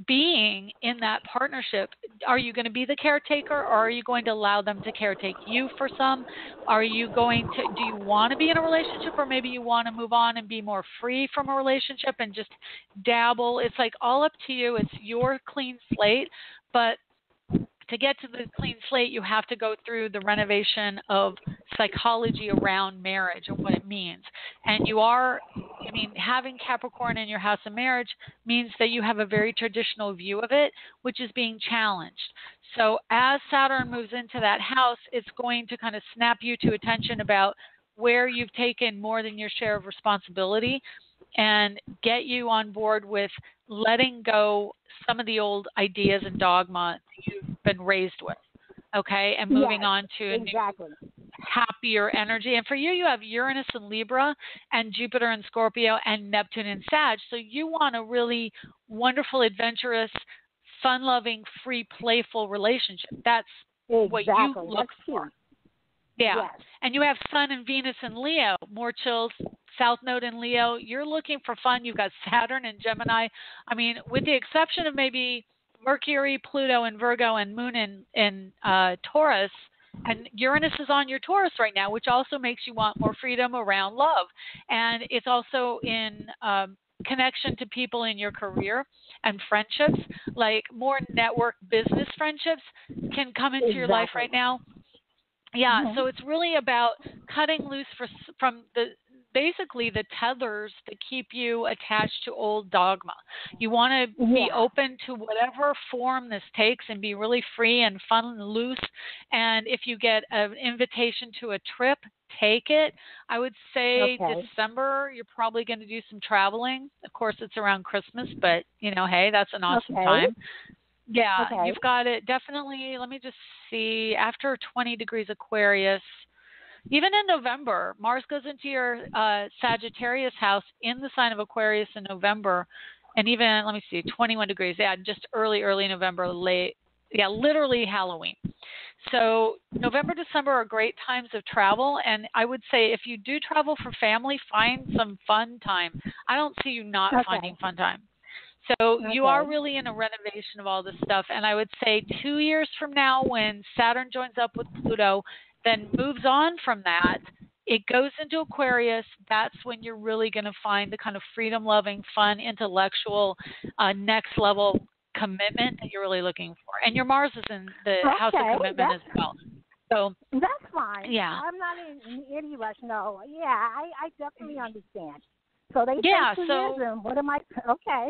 being in that partnership? Are you going to be the caretaker, or are you going to allow them to caretake you for some? Do you want to be in a relationship, or maybe you want to move on and be more free from a relationship and just dabble? It's like all up to you. It's your clean slate, but to get to the clean slate, you have to go through the renovation of psychology around marriage and what it means. And having Capricorn in your house of marriage means that you have a very traditional view of it, which is being challenged. So as Saturn moves into that house, it's going to kind of snap you to attention about where you've taken more than your share of responsibility and get you on board with letting go some of the old ideas and dogma that you've been raised with, okay, and moving on to a new, happier energy. And for you, you have Uranus in Libra and Jupiter in Scorpio and Neptune in Sag. So you want a really wonderful, adventurous, fun-loving, free, playful relationship. That's what you look for. Yeah. Yes. And you have Sun and Venus in Leo, more chills, South Node in Leo. You're looking for fun. You've got Saturn and Gemini. I mean, with the exception of maybe Mercury, Pluto, and Virgo, and Moon in Taurus, and Uranus is on your Taurus right now, which also makes you want more freedom around love. And it's also in connection to people in your career and friendships, like more network business friendships can come into your life right now. Yeah, Mm-hmm. so it's really about cutting loose from basically the tethers that keep you attached to old dogma. You want to be Yeah. open to whatever form this takes and be really free and fun and loose. And if you get an invitation to a trip, take it. I would say Okay. December, you're probably going to do some traveling. Of course, it's around Christmas, but hey, that's an awesome Okay. time. Yeah, Okay. you've got it. Definitely. Let me just see. After 20 degrees Aquarius, even in November, Mars goes into your Sagittarius house in the sign of Aquarius in November. And even, let me see, 21 degrees. Yeah, just early November, late. Yeah, literally Halloween. So November, December are great times of travel. And I would say if you do travel for family, find some fun time. I don't see you not Okay. finding fun time. So you are really in a renovation of all this stuff. And I would say 2 years from now, when Saturn joins up with Pluto, then moves on from that, it goes into Aquarius. That's when you're really going to find the kind of freedom-loving, fun, intellectual, next-level commitment that you're really looking for. And your Mars is in the house of commitment as well. So that's fine. Yeah. I'm not in any rush. No. Yeah, I definitely understand. So they Yeah, say 2 so years, and what am I? Okay.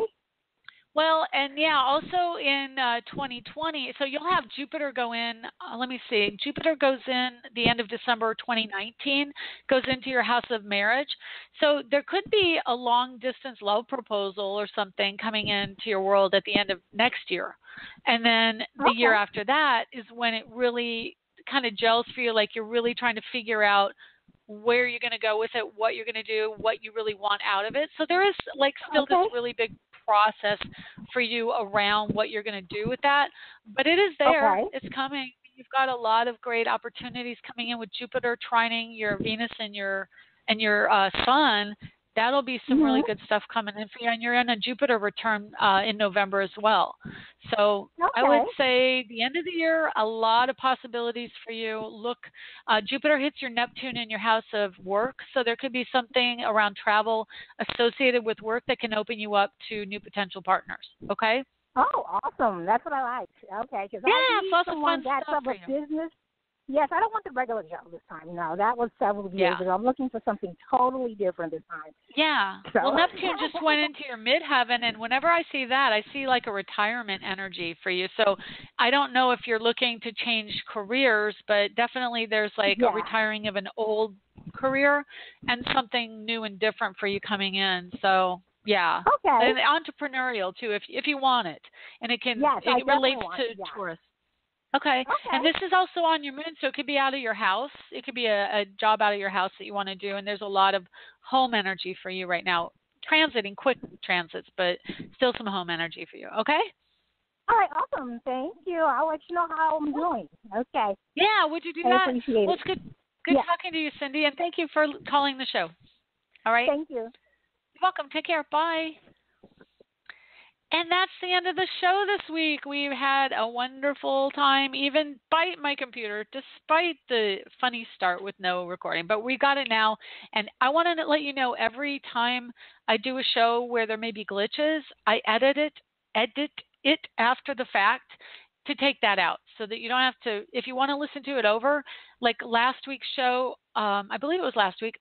Well, and yeah, also in 2020, so you'll have Jupiter go in. Let me see. Jupiter goes in the end of December 2019, goes into your house of marriage. So there could be a long distance love proposal or something coming into your world at the end of next year. And then the year after that is when it really kind of gels for you, like you're really trying to figure out where you're going to go with it, what you're going to do, what you really want out of it. So there is like still this really big process for you around what you're going to do with that, but it is there. It's coming. You've got a lot of great opportunities coming in with Jupiter trining your Venus and your Sun. That'll be some really good stuff coming in for you, and you're in a Jupiter return in November as well. So I would say the end of the year, a lot of possibilities for you. Look, Jupiter hits your Neptune in your house of work, so there could be something around travel associated with work that can open you up to new potential partners. Okay? Oh, awesome! That's what I like. Okay, because I need lots of someone fun that's stuff of for a you. business. Yes, I don't want the regular job this time. No, that was several years ago. I'm looking for something totally different this time. Yeah. So. Well, Neptune just went into your midheaven, and whenever I see that, I see like a retirement energy for you. So I don't know if you're looking to change careers, but definitely there's like a retiring of an old career and something new and different for you coming in. So yeah. Okay. And entrepreneurial too, if you want it, and it can it relates to Taurus. Okay. And this is also on your moon, so it could be out of your house. It could be a job out of your house that you want to do, and there's a lot of home energy for you right now. Transiting, quick transits, but still some home energy for you. Okay? All right, awesome. Thank you. I'll let you know how I'm doing. Okay. Yeah, would you do that? I appreciate it. Well, it's good talking to you, Cindy, and thank you for calling the show. All right? Thank you. You're welcome. Take care. Bye. And that's the end of the show this week. We've had a wonderful time, even despite my computer, despite the funny start with no recording. But we got it now. And I wanted to let you know every time I do a show where there may be glitches, I edit it after the fact to take that out so that you don't have to, if you want to listen to it over, like last week's show, I believe it was last week,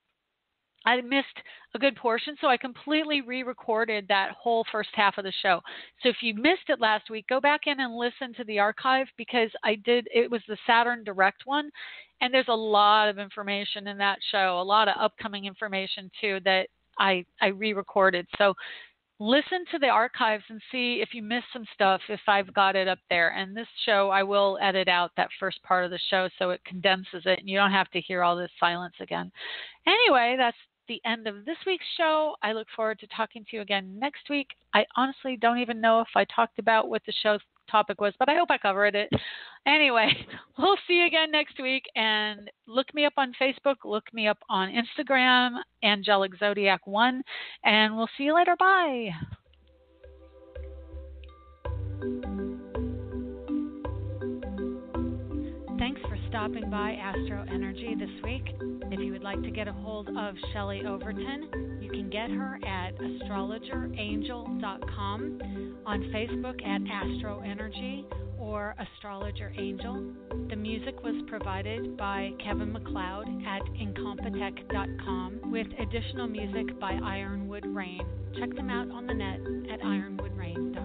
I missed a good portion, so I completely re-recorded that whole first half of the show. So if you missed it last week, go back in and listen to the archive because it was the Saturn Direct one, and there's a lot of information in that show, a lot of upcoming information too that I re-recorded. So listen to the archives and see if you missed some stuff, if I've got it up there. And this show, I will edit out that first part of the show so it condenses it and you don't have to hear all this silence again. Anyway, that's the end of this week's show. I look forward to talking to you again next week. I honestly don't even know if I talked about what the show's topic was, but I hope I covered it. Anyway, we'll see you again next week, and look me up on Facebook, look me up on Instagram, Angelic Zodiac 1, and we'll see you later. Bye. Thanks for stopping by AstroEnergy this week. If you would like to get a hold of Shelley Overton, you can get her at astrologerangel.com, on Facebook at AstroEnergy or Astrologer Angel. The music was provided by Kevin MacLeod at incompetech.com, with additional music by Ironwood Rain. Check them out on the net at ironwoodраin.com.